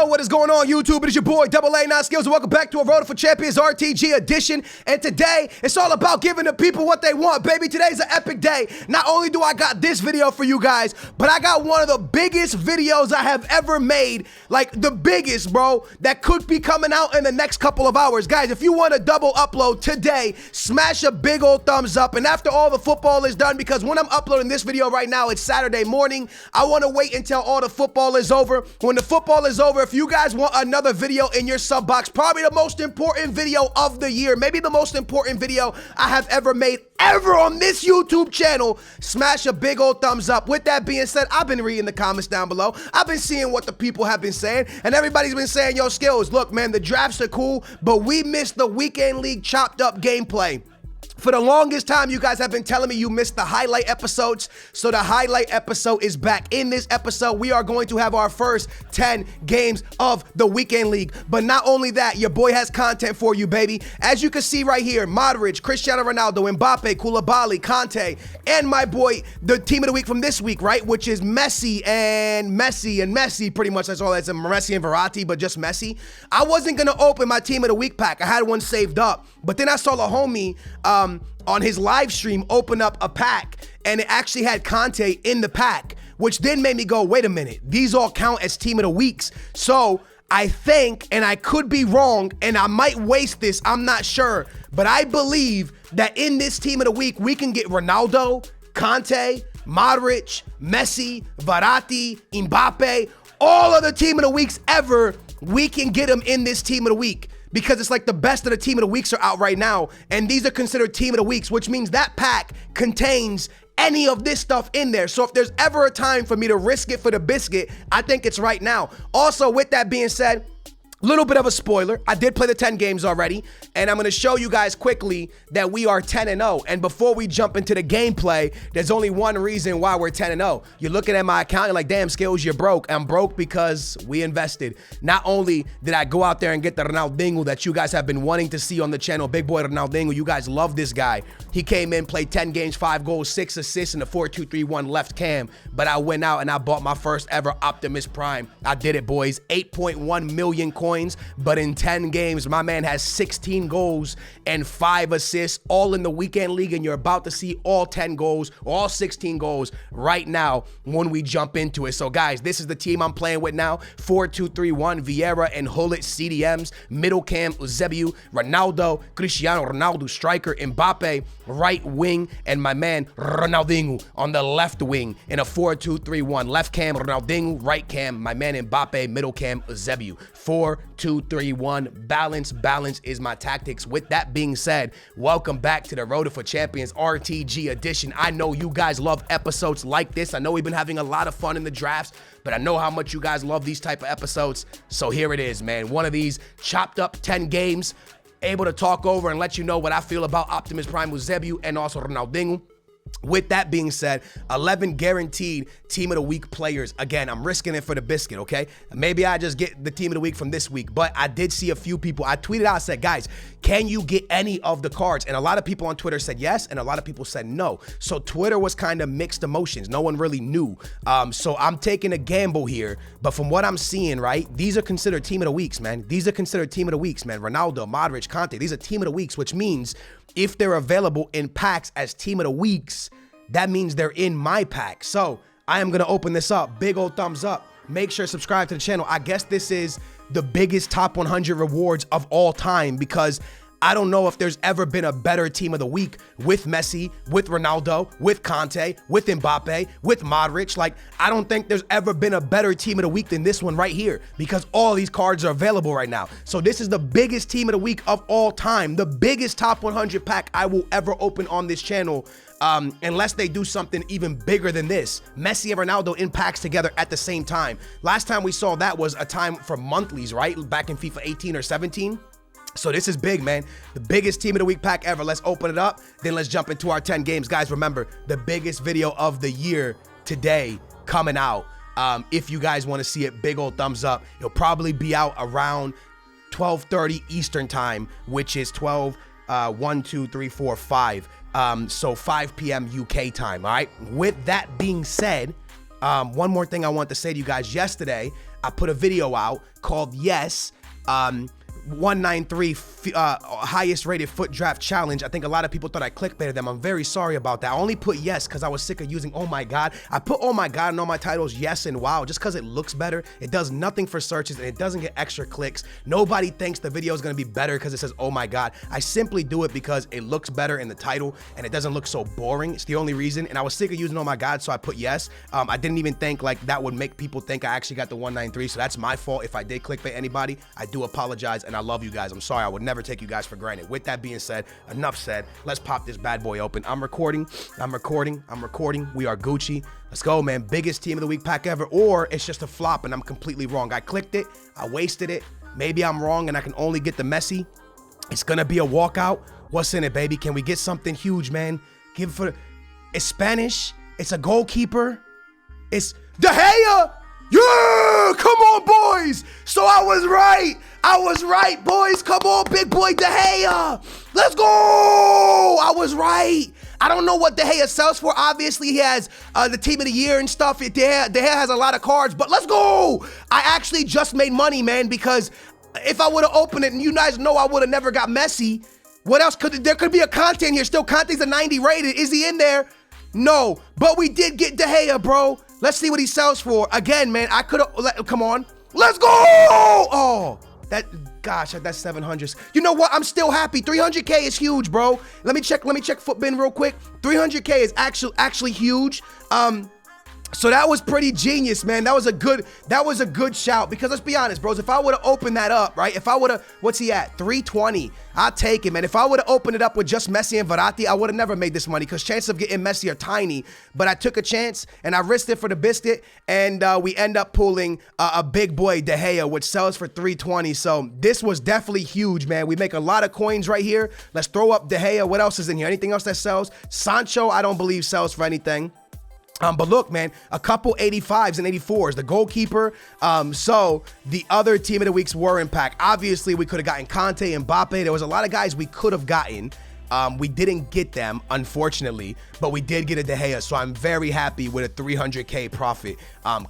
what is going on, YouTube? It is your boy, Double A 9 Skills, and welcome back to a Road for Champions RTG edition. And today, it's all about giving the people what they want, baby. Today's an epic day. Not only do I got this video for you guys, but I got one of the biggest videos I have ever made, like the biggest, bro, that could be coming out in the next couple of hours. Guys, if you want a double upload today, smash a big old thumbs up. And after all the football is done, because when I'm uploading this video right now, it's Saturday morning, I want to wait until all the football is over. When the football is over, if you guys want another video in your sub box, probably the most important video of the year, maybe the most important video I have ever made on this YouTube channel, smash a big old thumbs up. With that being said, I've been reading the comments down below. I've been seeing what the people have been saying, and everybody's been saying, yo, Skills, look, man, the drafts are cool, but we missed the weekend league chopped up gameplay. For the longest time, you guys have been telling me you missed the highlight episodes, so the highlight episode is back. In this episode, we are going to have our first 10 games of the weekend league. But not only that, your boy has content for you, baby. As you can see right here, Modric, Cristiano Ronaldo, Mbappe, Koulibaly, Conte, and my boy, the team of the week from this week, right? Which is Messi, pretty much. That's all that's Messi and Verratti, but just Messi. I wasn't going to open my team of the week pack. I had one saved up, but then I saw a homie, on his live stream open up a pack, and it actually had Conte in the pack, which then made me go, wait a minute, these all count as team of the weeks. So I think, and I could be wrong, and I might waste this, I'm not sure, but I believe that in this team of the week, we can get Ronaldo, Conte, Modric, Messi, Verratti, Mbappe, all of the team of the weeks ever, we can get them in this team of the week. Because it's like the best of the team of the weeks are out right now, and these are considered team of the weeks, which means that pack contains any of this stuff in there. So if there's ever a time for me to risk it for the biscuit, I think it's right now. Also, with that being said, little bit of a spoiler, I did play the 10 games already, and I'm going to show you guys quickly that we are 10-0. And before we jump into the gameplay, there's only one reason why we're 10-0. You're looking at my account, you're like, damn, Skills, you're broke. I'm broke because we invested. Not only did I go out there and get the Ronaldinho that you guys have been wanting to see on the channel, big boy Ronaldinho, you guys love this guy. He came in, played 10 games, 5 goals, 6 assists, and a 4-2-3-1 left cam. But I went out and I bought my first ever Optimus Prime. I did it, boys. 8.1 million coins, but in 10 games, my man has 16 goals and 5 assists, all in the weekend league, and you're about to see all 10 goals, all 16 goals right now when we jump into it. So guys, this is the team I'm playing with now. 4-2-3-1, Vieira and Hullet CDMs, middle cam, Eusebio, Ronaldo, Cristiano Ronaldo, striker, Mbappe, right wing, and my man Ronaldinho on the left wing in a 4-2-3-1. Left cam, Ronaldinho, right cam, my man Mbappe, middle cam, Eusebio. 4-2-3-1. Balance is my tactics. With that being said, welcome back to the Road for Champions RTG edition. I know you guys love episodes like this. I know we've been having a lot of fun in the drafts, but I know how much you guys love these type of episodes. So here it is, man. One of these chopped up 10 games, able to talk over and let you know what I feel about Optimus Prime, Eusebio, and also Ronaldinho. With that being said, 11 guaranteed team of the week players. Again, I'm risking it for the biscuit, okay? Maybe I just get the team of the week from this week, but I did see a few people. I tweeted out, I said, guys, can you get any of the cards? And a lot of people on Twitter said yes, and a lot of people said no. So Twitter was kind of mixed emotions. No one really knew. So I'm taking a gamble here, but from what I'm seeing, right, these are considered team of the weeks, man. These are considered team of the weeks, man. Ronaldo, Modric, Conte, these are team of the weeks, which means if they're available in packs as team of the weeks, that means they're in my pack. So I am going to open this up. Big old thumbs up. Make sure to subscribe to the channel. I guess this is the biggest top 100 rewards of all time, because I don't know if there's ever been a better team of the week with Messi, with Ronaldo, with Conte, with Mbappe, with Modric. Like, I don't think there's ever been a better team of the week than this one right here, because all these cards are available right now. So this is the biggest team of the week of all time, the biggest top 100 pack I will ever open on this channel, unless they do something even bigger than this. Messi and Ronaldo in packs together at the same time. Last time we saw that was a time for monthlies, right? Back in FIFA 18 or 17. So this is big, man. The biggest team of the week pack ever. Let's open it up, then let's jump into our 10 games. Guys, remember, the biggest video of the year today coming out. If you guys want to see it, big old thumbs up. It'll probably be out around 12:30 Eastern time, which is 12, 1, 2, 3, 4, 5. So 5 p.m. UK time, all right? With that being said, one more thing I want to say to you guys. Yesterday, I put a video out called Yes, 193 highest rated foot draft challenge. I think a lot of people thought I clickbaited them. I'm very sorry about that. I only put yes because I was sick of using oh my god. I put oh my god in all my titles, yes and wow, just because it looks better. It does nothing for searches and it doesn't get extra clicks. Nobody thinks the video is going to be better because it says oh my god. I simply do it because it looks better in the title and it doesn't look so boring. It's the only reason. And I was sick of using oh my god, so I put yes. I didn't even think like that would make people think I actually got the 193, so that's my fault. If I did clickbait anybody, I do apologize and I love you guys. I'm sorry. I would never take you guys for granted. With that being said, enough said. Let's pop this bad boy open. I'm recording. We are Gucci. Let's go, man. Biggest team of the week pack ever, or it's just a flop and I'm completely wrong. I clicked it. I wasted it. Maybe I'm wrong and I can only get the Messi. It's going to be a walkout. What's in it, baby? Can we get something huge, man? It's Spanish. It's a goalkeeper. It's De Gea. Yeah, come on, boys. So I was right, boys. Come on, big boy De Gea. Let's go. I was right. I don't know what De Gea sells for. Obviously, he has the team of the year and stuff. De Gea has a lot of cards, but let's go. I actually just made money, man, because if I would have opened it, and you guys know I would have never got Messi. What else there could be a Conte in here still. Conte's a 90 rated. Is he in there? No, but we did get De Gea, bro. Let's see what he sells for. Again, man, I could have, come on. Let's go! Oh, gosh, that's 700s. You know what? I'm still happy. 300K is huge, bro. Let me check Footbin real quick. 300K is actually huge. So that was pretty genius, man. That was a good shout, because let's be honest, bros. If I would have opened that up, right? If I would have, what's he at? 320. I'll take it, man. If I would have opened it up with just Messi and Verratti, I would have never made this money, because chances of getting Messi are tiny. But I took a chance and I risked it for the biscuit, and we end up pulling a big boy De Gea, which sells for 320. So this was definitely huge, man. We make a lot of coins right here. Let's throw up De Gea. What else is in here? Anything else that sells? Sancho, I don't believe sells for anything. But look, man, a couple 85s and 84s, the goalkeeper. So the other team of the weeks were in pack. Obviously, we could have gotten Conte and Mbappe. There was a lot of guys we could have gotten. We didn't get them, unfortunately, but we did get a De Gea. So I'm very happy with a 300K profit.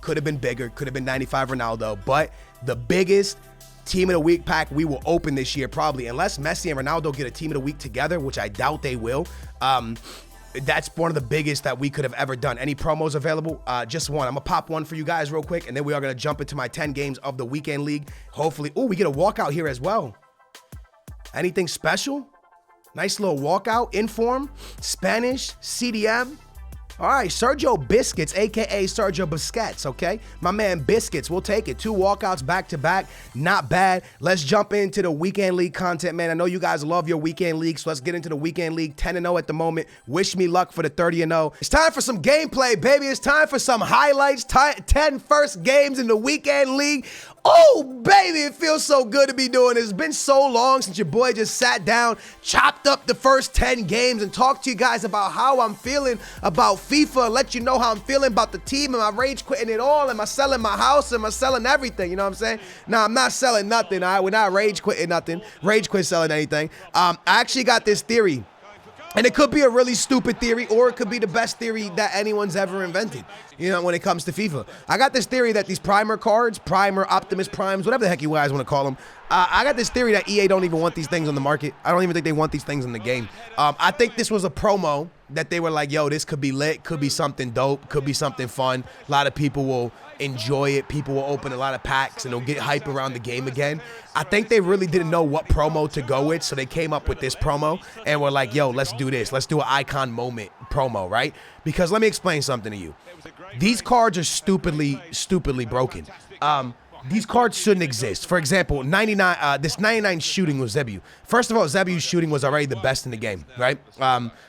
Could have been bigger, could have been 95 Ronaldo, but the biggest team of the week pack we will open this year, probably, unless Messi and Ronaldo get a team of the week together, which I doubt they will. That's one of the biggest that we could have ever done. Any promos available? Just one. I'm gonna pop one for you guys real quick, and then we are gonna jump into my 10 games of the weekend league. Hopefully, oh, we get a walkout here as well. Anything special? Nice little walkout, inform, Spanish, CDM. All right, Sergio Biscuits, aka Sergio Busquets, okay? My man Biscuits, we'll take it. 2 walkouts back to back, not bad. Let's jump into the weekend league content, man. I know you guys love your weekend league, so let's get into the weekend league. 10-0 at the moment. Wish me luck for the 30-0. It's time for some gameplay, baby. It's time for some highlights. 10 first games in the weekend league. Oh, baby, it feels so good to be doing this. It's been so long since your boy just sat down, chopped up the first 10 games, and talked to you guys about how I'm feeling about FIFA, let you know how I'm feeling about the team. Am I rage quitting it all? Am I selling my house? Am I selling everything? You know what I'm saying? No, I'm not selling nothing, all right? We're not rage quitting nothing. Rage quit selling anything. I actually got this theory. And it could be a really stupid theory, or it could be the best theory that anyone's ever invented, you know, when it comes to FIFA. I got this theory that these primer cards, primer, Optimus Primes, whatever the heck you guys want to call them, I got this theory that EA don't even want these things on the market. I don't even think they want these things in the game. I think this was a promo that they were like, yo, this could be lit, could be something dope, could be something fun. A lot of people will enjoy it. People will open a lot of packs and they'll get hype around the game again. I think they really didn't know what promo to go with, so they came up with this promo and were like, yo, let's do this. Let's do an icon moment promo, right? Because let me explain something to you. These cards are stupidly broken. These cards shouldn't exist. For example, 99. This 99 shooting was Zebu. First of all, Zebu's shooting was already the best in the game, right?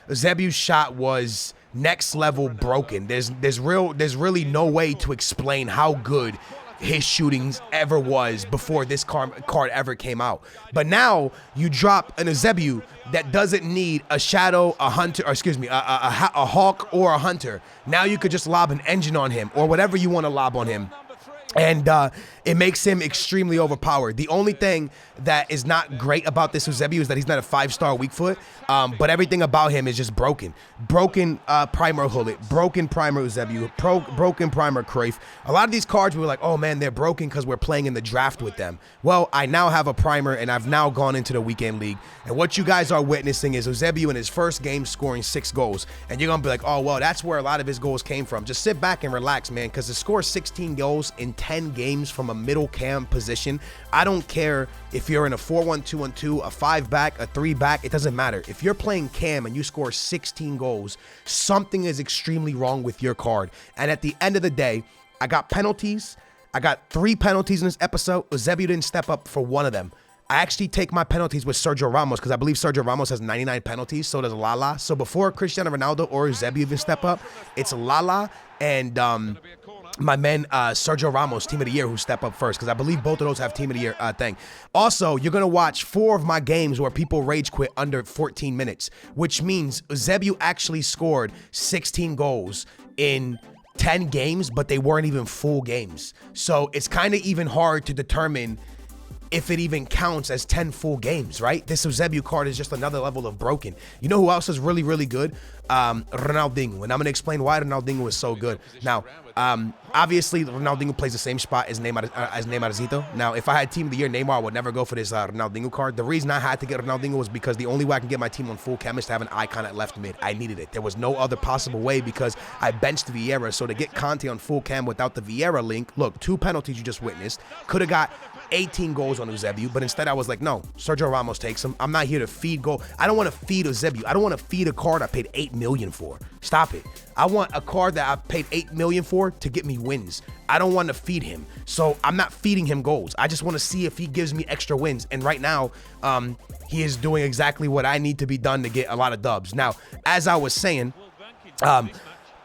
Zebu's shot was next level broken. There's really no way to explain how good his shootings ever was before this card ever came out. But now you drop an Ezebu that doesn't need a shadow, a hunter, or excuse me, a hawk or a hunter. Now you could just lob an engine on him or whatever you want to lob on him. And it makes him extremely overpowered. The only thing that is not great about this Eusebio is that he's not a 5-star weak foot, but everything about him is just broken. Broken primer Hullet, broken primer Eusebio, broken primer Cruyff. A lot of these cards we were like, oh man, they're broken because we're playing in the draft with them. Well, I now have a primer and I've now gone into the weekend league. And what you guys are witnessing is Eusebio in his first game scoring 6 goals. And you're going to be like, oh, well, that's where a lot of his goals came from. Just sit back and relax, man, because to score 16 goals in 10 games from a middle cam position, I don't care if you're in a 4-1-2-1-2, a 5-back, a 3-back, it doesn't matter. If you're playing cam and you score 16 goals, something is extremely wrong with your card. And at the end of the day, I got penalties. I got 3 penalties in this episode. Eusebio didn't step up for one of them. I actually take my penalties with Sergio Ramos because I believe Sergio Ramos has 99 penalties. So does Lala. So before Cristiano Ronaldo or Eusebio even step up, it's Lala and my man Sergio Ramos, Team of the Year, who step up first because I believe both of those have Team of the Year thing. Also, you're going to watch 4 of my games where people rage quit under 14 minutes, which means Eusebio actually scored 16 goals in 10 games, but they weren't even full games. So it's kind of even hard to determine if it even counts as 10 full games, right? This Eusebio card is just another level of broken. You know who else is really, really good? Ronaldinho. And I'm going to explain why Ronaldinho is so good. Now, obviously, Ronaldinho plays the same spot as Neymarzito. Now, if I had Team of the Year Neymar, I would never go for this Ronaldinho card. The reason I had to get Ronaldinho was because the only way I can get my team on full chem is to have an icon at left mid. I needed it. There was no other possible way because I benched Vieira. So to get Conte on full chem without the Vieira link, look, 2 penalties you just witnessed. Could have got 18 goals on Eusebio, but instead I was like, no, Sergio Ramos takes him. I'm not here to feed goal. I don't want to feed Eusebio. I don't want to feed a card I paid 8 million for. Stop it. I want a card that I paid 8 million for to get me wins. I don't want to feed him. So I'm not feeding him goals. I just want to see if he gives me extra wins. And right now, he is doing exactly what I need to be done to get a lot of dubs. Now, as I was saying,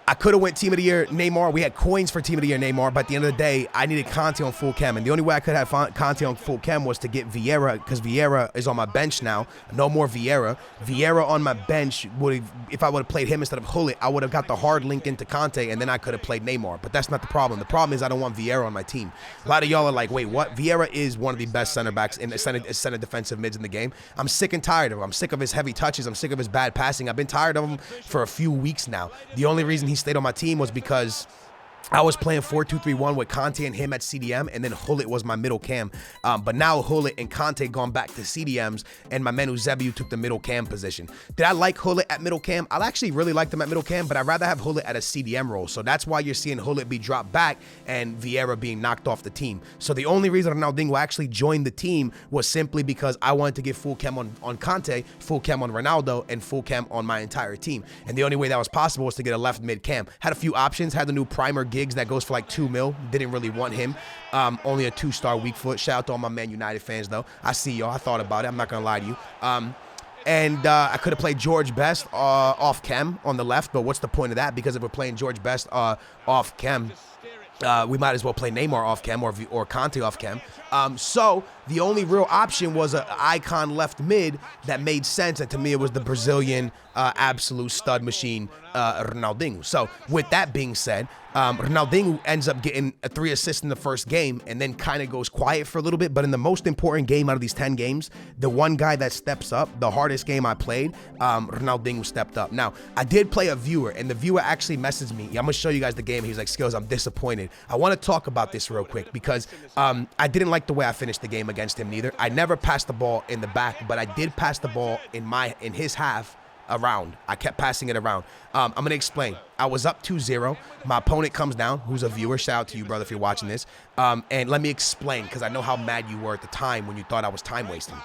I could have went Team of the Year Neymar. We had coins for Team of the Year Neymar, but at the end of the day, I needed Conte on full chem. And the only way I could have Conte on full chem was to get Vieira, because Vieira is on my bench now. No more Vieira. Vieira on my bench would have, if I would have played him instead of Hullet, I would have got the hard link into Conte, and then I could have played Neymar. But that's not the problem. The problem is I don't want Vieira on my team. A lot of y'all are like, wait, what? Vieira is one of the best center backs in the center defensive mids in the game. I'm sick and tired of him. I'm sick of his heavy touches. I'm sick of his bad passing. I've been tired of him for a few weeks now. The only reason he stayed on my team was because I was playing 4-2-3-1 with Conte and him at CDM, and then Hullet was my middle cam. But now Hullet and Conte gone back to CDMs, and my man Eusebio took the middle cam position. Did I like Hullet at middle cam? I actually really liked him at middle cam, but I'd rather have Hullet at a CDM role. So that's why you're seeing Hullet be dropped back and Vieira being knocked off the team. So the only reason Ronaldinho actually joined the team was simply because I wanted to get full chem on Conte, full chem on Ronaldo, and full chem on my entire team. And the only way that was possible was to get a left mid cam. Had a few options, had the new primer Giggs that goes for like 2 mil. Didn't really want him. Only a 2-star weak foot. Shout out to all my Man United fans though. I see y'all. I thought about it. I'm not gonna lie to you. And I could have played George Best off chem on the left, but what's the point of that? Because if we're playing George Best off chem, we might as well play Neymar off chem or Conte off chem. So the only real option was an icon left mid that made sense, and to me it was the Brazilian absolute stud machine, Ronaldinho. So with that being said, Ronaldinho ends up getting 3 assists in the first game and then kind of goes quiet for a little bit. But in the most important game out of these 10 games, the one guy that steps up, the hardest game I played, Ronaldinho stepped up. Now, I did play a viewer, and the viewer actually messaged me. I'm going to show you guys the game. He was like, Skills, I'm disappointed. I want to talk about this real quick because I didn't like the way I finished the game against him neither. I never passed the ball in the back, but I did pass the ball in his half around. I kept passing it around. I'm going to explain. I was up 2-0. My opponent comes down, who's a viewer. Shout out to you, brother, if you're watching this. And let me explain, because I know how mad you were at the time when you thought I was time wasting.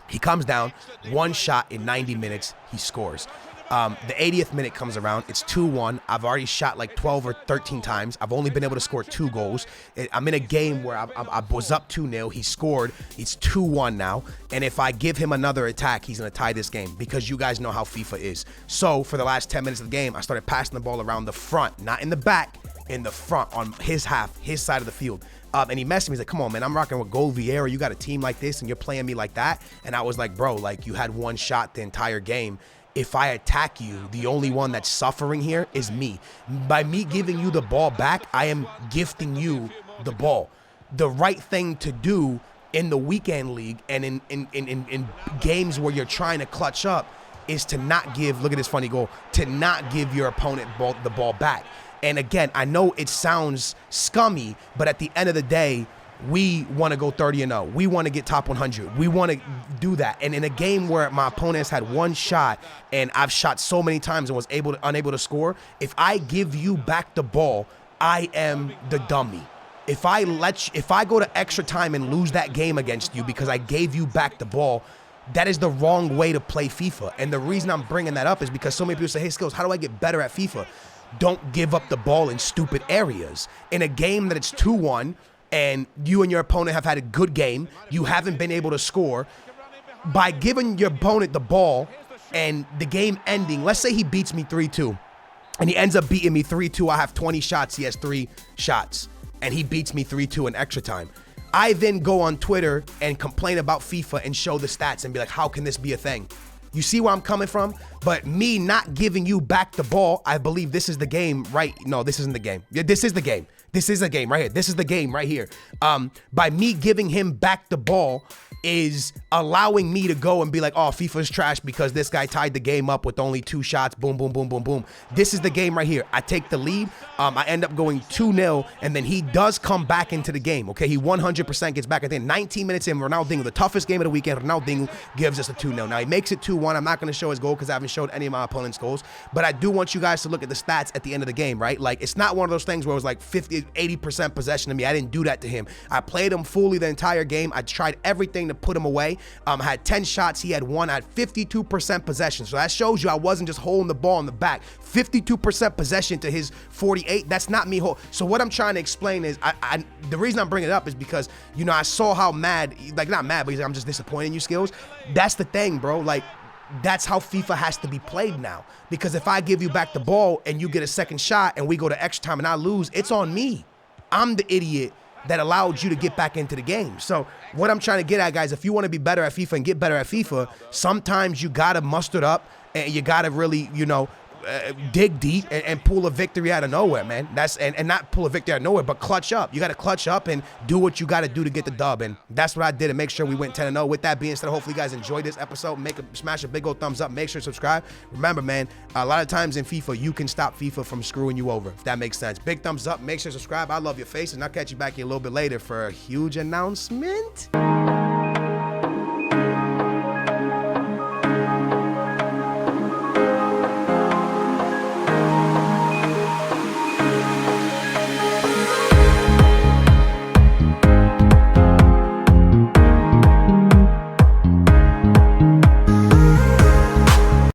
He comes down, 1 shot in 90 minutes, he scores. The 80th minute comes around. It's 2-1. I've already shot like 12 or 13 times. I've only been able to score 2 goals. I'm in a game where I was up 2-0. He scored. It's 2-1 now. And if I give him another attack, he's going to tie this game because you guys know how FIFA is. So for the last 10 minutes of the game, I started passing the ball around the front, not in the back, in the front on his half, his side of the field. And he messaged me. He's like, come on, man, I'm rocking with Gold Vieira. You got a team like this and you're playing me like that. And I was like, bro, like you had 1 shot the entire game. if I attack you, the only one that's suffering here is me. By me giving you the ball back, I am gifting you the ball. The right thing to do in the weekend league and in games where you're trying to clutch up is to not give, look at this funny goal, to not give your opponent the ball back. And again, I know it sounds scummy, but at the end of the day, we want to go 30-0. We want to get top 100. We want to do that. And in a game where my opponent has had one shot and I've shot so many times and was unable to score, if I give you back the ball, I am the dummy. If I go to extra time and lose that game against you because I gave you back the ball, that is the wrong way to play FIFA. And the reason I'm bringing that up is because so many people say, hey, Skills, how do I get better at FIFA? Don't give up the ball in stupid areas. In a game that it's 2-1 and you and your opponent have had a good game, you haven't been able to score, by giving your opponent the ball and the game ending, let's say he beats me 3-2 and he ends up beating me 3-2. I have 20 shots. He has 3 shots. And he beats me 3-2 in extra time. I then go on Twitter and complain about FIFA and show the stats and be like, how can this be a thing? You see where I'm coming from? But me not giving you back the ball, I believe this is the game, right? No, this isn't the game. Yeah, this is the game. This is the game right here. This is the game right here. By me giving him back the ball is allowing me to go and be like, oh, FIFA's trash because this guy tied the game up with only 2 shots. Boom, boom, boom, boom, boom. This is the game right here. I take the lead. I end up going 2-0, and then he does come back into the game, okay? He 100% gets back. I think 19 minutes in, Ronaldinho, the toughest game of the weekend, Ronaldinho gives us a 2-0. Now, he makes it 2-1. I'm not going to show his goal because I haven't showed any of my opponent's goals, but I do want you guys to look at the stats at the end of the game, right? Like, it's not one of those things where it was like 50, 80% possession to me. I didn't do that to him. I played him fully the entire game. I tried everything to put him away. I had 10 shots. He had 1. I had 52% possession. So that shows you I wasn't just holding the ball in the back. 52% possession to his 48. That's not me. So what I'm trying to explain is the reason I'm bringing it up is because, you know, I saw how mad, like not mad, but he's like, I'm just disappointed in you, Skills. That's the thing, bro. Like, that's how FIFA has to be played now. Because if I give you back the ball and you get a second shot and we go to extra time and I lose, it's on me. I'm the idiot that allowed you to get back into the game. So what I'm trying to get at, guys, if you want to be better at FIFA and get better at FIFA, sometimes you got to muster it up and you got to really, you know, dig deep and pull a victory out of nowhere, man. That's and not pull a victory out of nowhere, but clutch up. You got to clutch up and do what you got to do to get the dub, and that's what I did to make sure we went 10-0. With that being said, hopefully you guys enjoyed this episode. Smash a big old thumbs up. Make sure to subscribe. Remember, man, a lot of times in FIFA, you can stop FIFA from screwing you over, if that makes sense. Big thumbs up. Make sure to subscribe. I love your face, and I'll catch you back here a little bit later for a huge announcement.